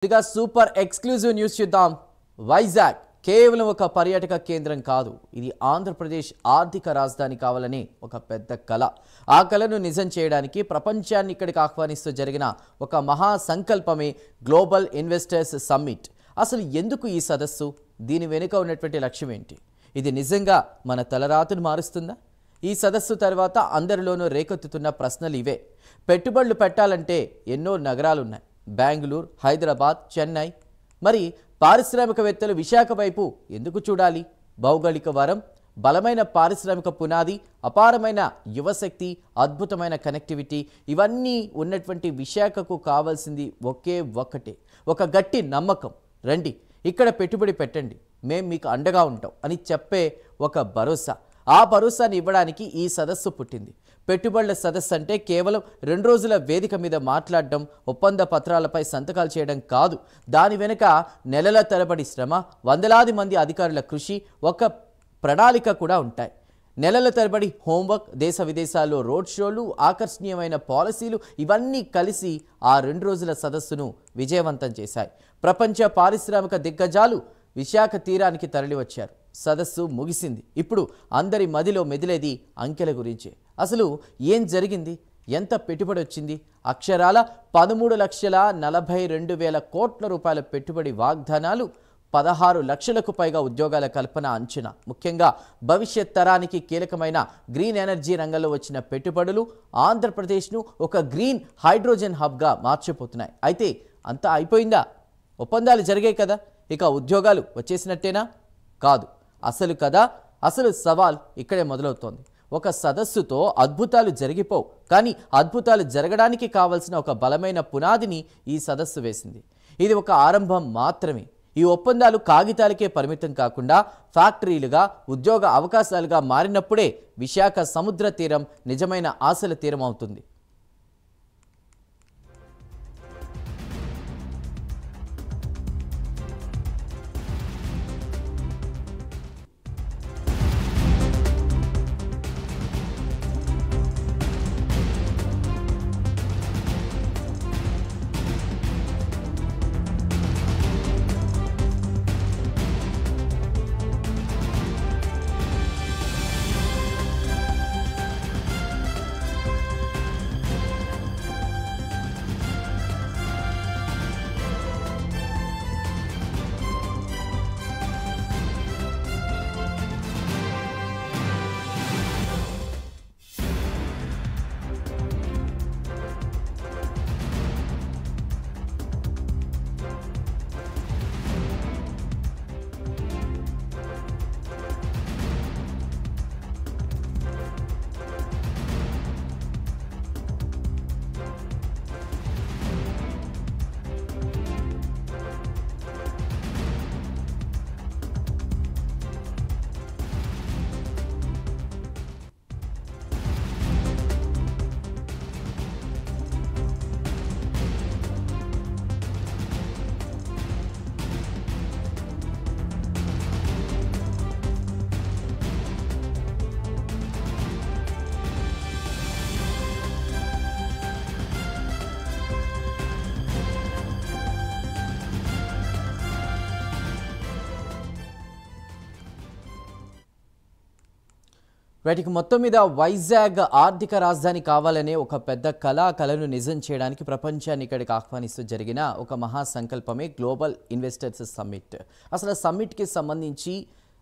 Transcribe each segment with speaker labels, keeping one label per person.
Speaker 1: ఇక super exclusive news చూద్దాం. వైజాగ్ కేవలం ఒక పర్యాటక కేంద్రం కాదు, ఇది ఆంధ్రప్రదేశ్ ఆర్థిక రాజధాని కావాలని ఒక పెద్ద కళ. ఆ కళను నిజం చేయడానికి ప్రపంచాన్ని ఇక్కడికి ఆహ్వానిస్తూ జరిగిన ఒక మహా సంకల్పమే గ్లోబల్ ఇన్వెస్టర్స్ సమ్మిట్. అసలు ఎందుకు ఈ సదస్సు? దీని వెనుక ఉన్నటువంటి లక్ష్యం ఏంటి? ఇది నిజంగా మన తలరాతను మారుస్తుందా? ఈ సదస్సు తర్వాత అందరిలోనూ రేకెత్తుతున్న ప్రశ్నలు ఇవే. పెట్టుబడులు పెట్టాలంటే ఎన్నో నగరాలున్నాయి, బెంగళూరు, హైదరాబాద్, చెన్నై. మరి పారిశ్రామికవేత్తలు విశాఖ వైపు ఎందుకు చూడాలి? భౌగోళిక వరం, బలమైన పారిశ్రామిక పునాది, అపారమైన యువశక్తి, అద్భుతమైన కనెక్టివిటీ, ఇవన్నీ ఉన్నటువంటి విశాఖకు కావాల్సింది ఒకే ఒక్కటే, ఒక గట్టి నమ్మకం. రండి, ఇక్కడ పెట్టుబడి పెట్టండి, మేం మీకు అండగా ఉంటాం అని చెప్పే ఒక భరోసా. ఆ భరోసాని ఇవ్వడానికి ఈ సదస్సు పుట్టింది. పెట్టుబడుల సదస్సు అంటే కేవలం 2 రోజుల వేదిక మీద మాట్లాడడం, ఒప్పంద పత్రాలపై సంతకాలు చేయడం కాదు. దాని వెనుక నెలల తరబడి శ్రమ, వందలాది మంది అధికారుల కృషి, ఒక ప్రణాళిక కూడా ఉంటాయి. నెలల తరబడి హోంవర్క్, దేశ విదేశాల్లో రోడ్ షోలు, ఆకర్షణీయమైన పాలసీలు, ఇవన్నీ కలిసి ఆ 2 రోజుల సదస్సును విజయవంతం చేశాయి. ప్రపంచ పారిశ్రామిక దిగ్గజాలు విశాఖ తీరానికి తరలివచ్చారు. సదస్సు ముగిసింది. ఇప్పుడు అందరి మదిలో మెదిలేది అంకెల గురించే. అసలు ఏం జరిగింది? ఎంత పెట్టుబడి వచ్చింది? అక్షరాల 13,42,000 కోట్ల రూపాయల పెట్టుబడి వాగ్దానాలు, 16 లక్షలకు పైగా ఉద్యోగాల కల్పన అంచనా. ముఖ్యంగా భవిష్యత్ తరానికి కీలకమైన గ్రీన్ ఎనర్జీ రంగంలో వచ్చిన పెట్టుబడులు ఆంధ్రప్రదేశ్ను ఒక గ్రీన్ హైడ్రోజన్ హబ్గా మార్చిపోతున్నాయి. అయితే అంతా అయిపోయిందా? ఒప్పందాలు జరిగాయి కదా, ఇక ఉద్యోగాలు వచ్చేసినట్టేనా? కాదు. అసలు సవాల్ ఇక్కడే మొదలవుతోంది. ఒక సదస్సుతో అద్భుతాలు జరిగిపోవు, కానీ అద్భుతాలు జరగడానికి కావలసిన ఒక బలమైన పునాదిని ఈ సదస్సు వేసింది. ఇది ఒక ఆరంభం మాత్రమే. ఈ ఒప్పందాలు కాగితాలకే పరిమితం కాకుండా ఫ్యాక్టరీలుగా, ఉద్యోగ అవకాశాలుగా మారినప్పుడే విశాఖ సముద్ర తీరం నిజమైన ఆశల తీరం అవుతుంది. వాటికి మొత్తం మీద వైజాగ్ ఆర్థిక రాజధాని కావాలనే ఒక పెద్ద కళను నిజం చేయడానికి ప్రపంచాన్ని ఇక్కడికి ఆహ్వానిస్తూ జరిగిన ఒక మహా సంకల్పమే గ్లోబల్ ఇన్వెస్టర్స్ సమ్మిట్. అసలు సమ్మిట్కి సంబంధించి,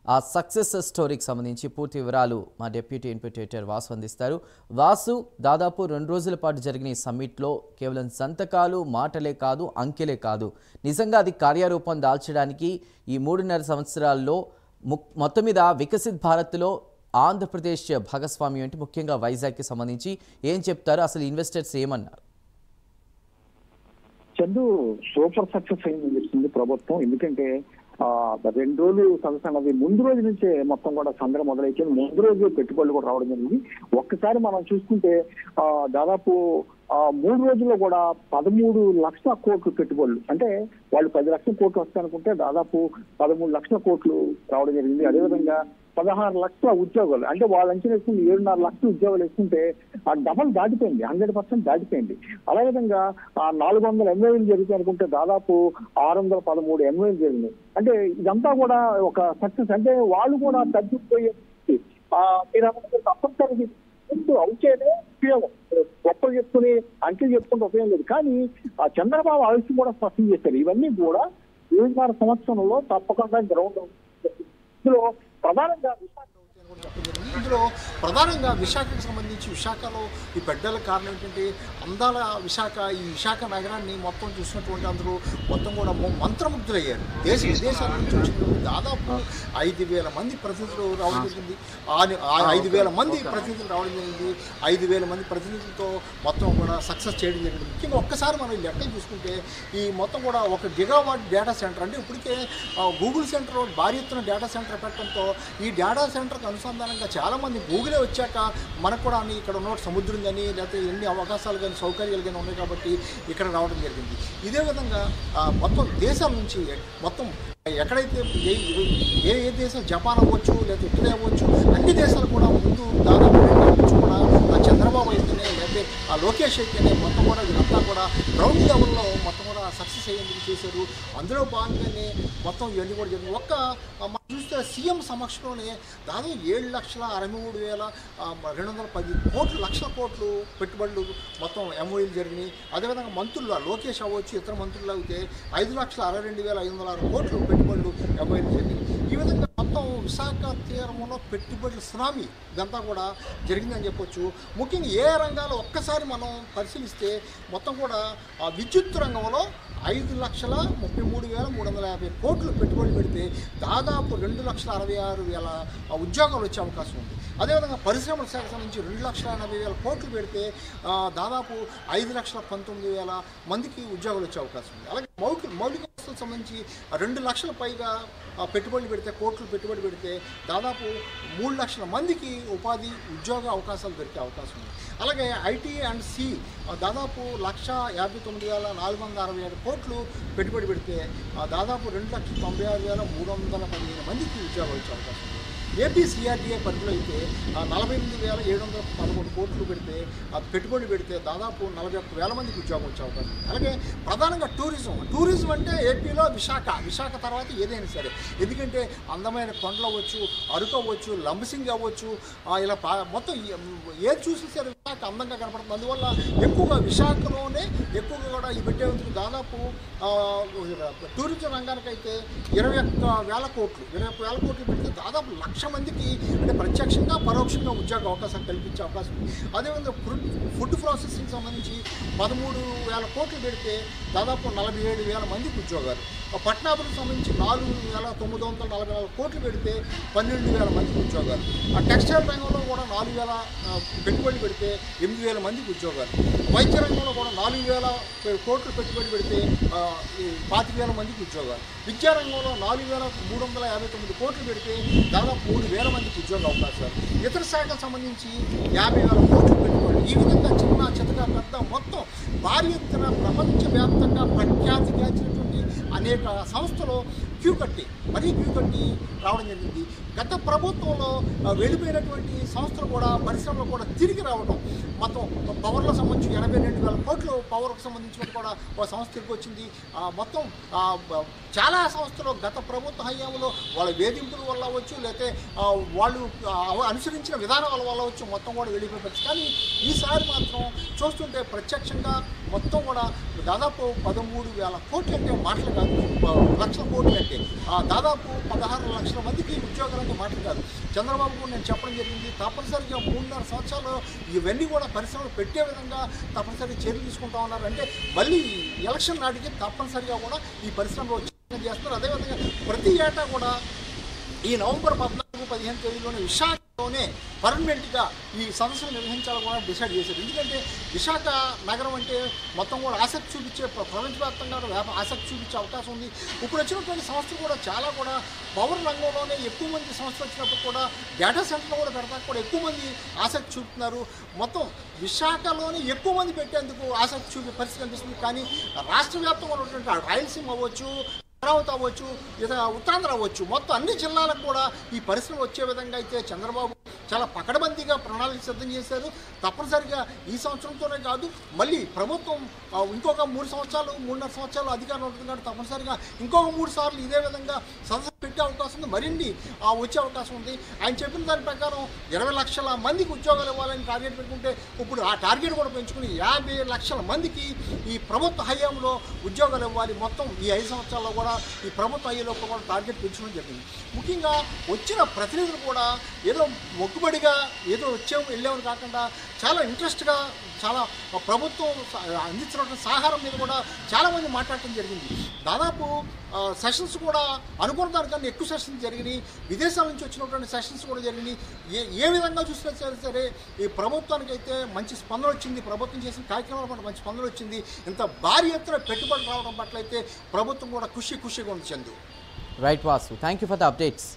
Speaker 1: ఆ సక్సెస్ స్టోరీకి సంబంధించి పూర్తి వివరాలు మా డిప్యూటీ ఇన్పుటేటర్ వాసు అందిస్తారు. వాసు, దాదాపు 2 రోజుల పాటు జరిగిన ఈ సమ్మిట్లో కేవలం సంతకాలు, మాటలే కాదు, అంకెలే కాదు, నిజంగా అది కార్యరూపం దాల్చడానికి ఈ 3.5 సంవత్సరాల్లో మొత్తం మీద వికసిత్ భారత్లో ఆంధ్రప్రదేశ్ భాగస్వామ్యం అంటే ముఖ్యంగా వైజాగ్కి సంబంధించి ఏం చెప్తారు? అసలు ఇన్వెస్టర్స్ ఏమన్నారు?
Speaker 2: చందు, సూపర్ సక్సెస్ అయిందని చెప్తుంది ప్రభుత్వం. ఎందుకంటే 2 రోజులు సదస్సు అన్నది ముందు రోజు నుంచే మొత్తం కూడా సందడి మొదలైతే ముందు రోజు పెట్టుబడులు కూడా రావడం జరిగింది. ఒక్కసారి మనం చూసుకుంటే దాదాపు 3 రోజుల్లో కూడా 13 లక్షల కోట్లు పెట్టుబడులు, అంటే వాళ్ళు 10 లక్షల కోట్లు వస్తాయనుకుంటే దాదాపు 13 లక్షల కోట్లు రావడం జరిగింది. అదేవిధంగా 16 లక్షల ఉద్యోగాలు, అంటే వాళ్ళు అంచనా వేసుకుంటే 7.5 లక్షల ఉద్యోగాలు వేసుకుంటే ఆ డబల్ దాటిపోయింది, 100% దాటిపోయింది. అదేవిధంగా 400 ఎంఓయూలు జరుగుతాయి అనుకుంటే దాదాపు 613 ఎంఓయూలు జరిగినాయి. అంటే ఇదంతా కూడా ఒక సక్సెస్. అంటే వాళ్ళు కూడా తగ్గిపోయే మీరు తప్పనిసరి అవుతేనే ఉపయోగం, గొప్పలు చెప్పుకుని అంకెలు చెప్పుకుంటే ఉపయోగం లేదు. కానీ ఆ చంద్రబాబు ఆవిష్యం కూడా స్పష్టం చేశారు, ఇవన్నీ కూడా 7.5 సంవత్సరంలో తప్పకుండా గ్రౌండ్ ఇందులో ప్రధానంగా
Speaker 3: ఇందులో ప్రధానంగా విశాఖకు సంబంధించి విశాఖలో ఈ పెద్దల కారణం ఏంటంటే అందాల విశాఖ, ఈ విశాఖ నగరాన్ని మొత్తం చూసినటువంటి అందరూ మొత్తం కూడా మంత్రముగ్ధులయ్యారు. దేశ విదేశాల నుంచి వచ్చినటువంటి దాదాపు 5,000 మంది ప్రతినిధులు రావడం జరిగింది. 5,000 మంది ప్రతినిధులు రావడం జరిగింది. 5,000 మంది ప్రతినిధులతో మొత్తం కూడా సక్సెస్ చేయడం జరిగింది. ముఖ్యంగా ఒక్కసారి మనం ఈ లెక్కలు చూసుకుంటే ఈ మొత్తం కూడా 1 గిగావాట్ డేటా సెంటర్, అంటే ఇప్పటికే గూగుల్ సెంటర్ భారీ ఎత్తున డేటా సెంటర్ పెట్టడంతో ఈ డేటా సెంటర్కి అనుసంధానంగా చాలామంది గూగులే వచ్చాక మనకు కూడా ఇక్కడ ఉన్న సముద్రం కానీ లేకపోతే ఎన్ని అవకాశాలు కానీ సౌకర్యాలు కానీ ఉన్నాయి కాబట్టి ఇక్కడ రావడం జరిగింది. ఇదే విధంగా మొత్తం దేశాల నుంచి మొత్తం ఎక్కడైతే ఏ దేశం జపాన్ అవ్వచ్చు లేదా ఇటలీ అవ్వచ్చు అన్ని దేశాలు కూడా ముందు దాదాపు నుంచి కూడా చంద్రబాబు అయితేనే లేకపోతే లోకేష్ అయితేనే మొత్తం కూడా వీళ్ళంతా కూడా గ్రౌండ్ లెవెల్లో మొత్తం కూడా సక్సెస్ అయ్యేందుకు చేశారు. అందులో భాగంగానే మొత్తం ఇవన్నీ కూడా జరిగింది. మనం చూస్తే సీఎం సమక్షంలోనే దాదాపు 7,63,210 లక్షల కోట్లు పెట్టుబడులు మొత్తం ఎంఓయూలు జరిగినాయి. అదేవిధంగా మంత్రులు లోకేష్ అవ్వచ్చు, ఇతర మంత్రులు అయితే 5,62,506 కోట్లు పెట్టుబడులు ఎంఓయూలు జరిగినాయి. ఈ విధంగా మొత్తం విశాఖ తీరంలో పెట్టుబడుల సునామీ ఇదంతా కూడా జరిగిందని చెప్పొచ్చు. ముఖ్యంగా ఏ రంగాలు ఒక్కసారి మనం పరిశీలిస్తే మొత్తం కూడా విద్యుత్ రంగంలో 5,33,350 కోట్లు పెట్టుబడులు పెడితే దాదాపు 2,66,000 ఉద్యోగాలు వచ్చే అవకాశం ఉంది. అదేవిధంగా పరిశ్రమల శాఖ సంబంధించి 2,80,000 కోట్లు పెడితే దాదాపు 5,19,000 మందికి ఉద్యోగాలు వచ్చే అవకాశం ఉంది. అలాగే మౌలిక వస్తువులకు సంబంధించి 2 లక్షల పైగా పెట్టుబడులు పెడితే కోట్లు పెట్టుబడి పెడితే దాదాపు 3 లక్షల మందికి ఉపాధి ఉద్యోగ అవకాశాలు దొరికే అవకాశం ఉంది. అలాగే ఐటీ అండ్ సి దాదాపు 1,59,467 కోట్లు పెట్టుబడి పెడితే దాదాపు 2,96,315 మందికి ఉద్యోగాలు వచ్చే అవకాశం ఉంది. ఏపీ సిఆర్డీఏ పరిధిలో అయితే 48,711 కోట్లు పెడితే పెట్టుబడి పెడితే దాదాపు 41,000 మందికి ఉద్యోగం వచ్చే అవకాశం ఉంది. అలాగే ప్రధానంగా టూరిజం అంటే ఏపీలో విశాఖ తర్వాత ఏదైనా సరే, ఎందుకంటే అందమైన కొండలు అవ్వచ్చు, అరకు అవ్వచ్చు, లంబసింగి అవ్వచ్చు, ఇలా మొత్తం ఏది చూసినా సరే విశాఖ అందంగా కనపడుతుంది. అందువల్ల ఎక్కువగా విశాఖలోనే ఎక్కువగా కూడా ఈ పెట్టేందుకు దాదాపు టూరిజం రంగానికైతే 21,000 కోట్లు పెడితే దాదాపు 1,00,000 మందికి అంటే ప్రత్యక్షంగా పరోక్షంగా ఉద్యోగ అవకాశాలు కల్పించే అవకాశం ఉంది. అదేవిధంగా ఫుడ్ ప్రాసెసింగ్ సంబంధించి 13,000 కోట్లు పెడితే దాదాపు 47,000 మందికి ఉద్యోగాలు. పట్టణాభివృద్ధి సంబంధించి 4,944 కోట్లు పెడితే 12,000 మందికి ఉద్యోగాలు. టెక్స్టైల్ రంగంలో కూడా 4,000 పెట్టుబడి పెడితే 8,000 మందికి ఉద్యోగాలు. వైద్య రంగంలో కూడా 4,000 కోట్లు పెట్టుబడి పెడితే 25,000 మందికి ఉద్యోగాలు. విద్యారంగంలో 4,359 కోట్లు పెడితే దాదాపు 3,000 మందికి ఉద్యోగ అవకాశాలు. ఇతర శాఖకు సంబంధించి 50,000 కోట్లు పెట్టుబడి. ఈ విధంగా చిన్న చితక పెద్ద మొత్తం భారీ ఎత్తున ప్రపంచవ్యాప్తంగా ప్రఖ్యాతిగాంచినటువంటి అనేక సంస్థలు క్యూ కట్టి రావడం జరిగింది. గత ప్రభుత్వంలో వెళ్ళిపోయినటువంటి సంస్థలు కూడా పరిశ్రమలు కూడా తిరిగి రావడం, మొత్తం పవర్లో సంబంధించి 82,000 కోట్లు పవర్కు సంబంధించిన కూడా ఒక సంస్థ తిరిగి వచ్చింది. మొత్తం చాలా సంస్థలు గత ప్రభుత్వ హయాంలో వాళ్ళ వేధింపుల వల్ల అవ్వచ్చు, లేకపోతే వాళ్ళు అనుసరించిన విధానాల వల్ల అవ్వచ్చు, మొత్తం కూడా వెళ్ళిపోవచ్చు. కానీ ఈసారి మాత్రం చూస్తుంటే ప్రత్యక్షంగా మొత్తం కూడా దాదాపు 13,000 కోట్లు అంటే మాటలు కాదు, లక్షల కోట్లు అంటే దాదాపు 16 లక్షల మందికి ఉద్యోగాలు అంటే మాటలు కాదు. చంద్రబాబు కూడా నేను చెప్పడం జరిగింది, తప్పనిసరిగా 3.5 సంవత్సరాలు ఇవన్నీ కూడా పరిశ్రమలు పెట్టే విధంగా తప్పనిసరిగా చర్యలు తీసుకుంటా ఉన్నారు. అంటే మళ్ళీ ఎలక్షన్ నాటికి తప్పనిసరిగా కూడా ఈ పరిశ్రమలు చేస్తున్నారు. అదేవిధంగా ప్రతి ఏటా కూడా ఈ నవంబర్ 14, 14-15 తేదీలోనే విశాఖలోనే పర్మనెంట్గా ఈ సదస్సును నిర్వహించాలని కూడా డిసైడ్ చేశారు. ఎందుకంటే విశాఖ నగరం అంటే మొత్తం కూడా ఆసక్తి చూపించే ప్రపంచవ్యాప్తంగా ఆసక్తి చూపించే అవకాశం ఉంది. ఇప్పుడు వచ్చినటువంటి సంస్థలు కూడా చాలా కూడా పవర్ రంగంలోనే ఎక్కువ మంది సంస్థలు వచ్చినప్పుడు కూడా డేటా సెంటర్లు కూడా పెడతాక కూడా ఎక్కువ మంది ఆసక్తి చూపుతున్నారు. మొత్తం విశాఖలోనే ఎక్కువ మంది పెట్టేందుకు ఆసక్తి చూపే పరిస్థితి కనిపిస్తుంది. కానీ రాష్ట్ర వ్యాప్తంగా ఉన్నటువంటి రాయలసీమ అవ్వచ్చు, అమరావతి అవ్వచ్చు, ఇతర ఉత్తరాంధ్ర అవ్వచ్చు, మొత్తం అన్ని జిల్లాలకు కూడా ఈ పరిశ్రమ వచ్చే విధంగా అయితే చంద్రబాబు చాలా పకడ్బందీగా ప్రణాళిక సిద్ధం చేశారు. తప్పనిసరిగా ఈ సంవత్సరంతోనే కాదు, మళ్ళీ ప్రభుత్వం ఇంకొక 3 సంవత్సరాలు 3.5 సంవత్సరాలు అధికారం ఉంటుంది కాబట్టి తప్పనిసరిగా ఇంకొక 3 సార్లు ఇదే విధంగా సదస్సు పెట్టే అవకాశం ఉంది, మరిన్ని వచ్చే అవకాశం ఉంది. ఆయన చెప్పిన దాని ప్రకారం 20 లక్షల మందికి ఉద్యోగాలు ఇవ్వాలని టార్గెట్ పెట్టుకుంటే ఇప్పుడు ఆ టార్గెట్ కూడా పెంచుకుని 50 లక్షల మందికి ఈ ప్రభుత్వ హయాంలో ఉద్యోగాలు ఇవ్వాలి. మొత్తం ఈ 5 సంవత్సరాల్లో కూడా ఈ ప్రభుత్వ హయాంలో కూడా టార్గెట్ పెంచడం జరిగింది. ముఖ్యంగా వచ్చిన ప్రతినిధులు కూడా ఏదో మొక్కుబడిగా ఏదో వచ్చాము వెళ్ళామని కాకుండా చాలా ఇంట్రెస్ట్గా చాలా ప్రభుత్వం అందించినటువంటి సహకారం మీద కూడా చాలామంది మాట్లాడటం జరిగింది. దాదాపు సెషన్స్ కూడా అనుకున్న దానికన్నా ఎక్కువ సెషన్స్ జరిగినాయి. విదేశాల నుంచి వచ్చినటువంటి సెషన్స్ కూడా జరిగినాయి. ఏ విధంగా చూసినా సరే ఈ ప్రభుత్వానికి అయితే మంచి స్పందన వచ్చింది. ప్రభుత్వం చేసిన కార్యక్రమాల పట్ల మంచి స్పందన వచ్చింది. ఇంత భారీ ఎత్తున పెట్టుబడి రావడం పట్ల అయితే ప్రభుత్వం కూడా ఖుషిగా ఉంది. Chandu.
Speaker 1: Right Vasu, thank you for the updates.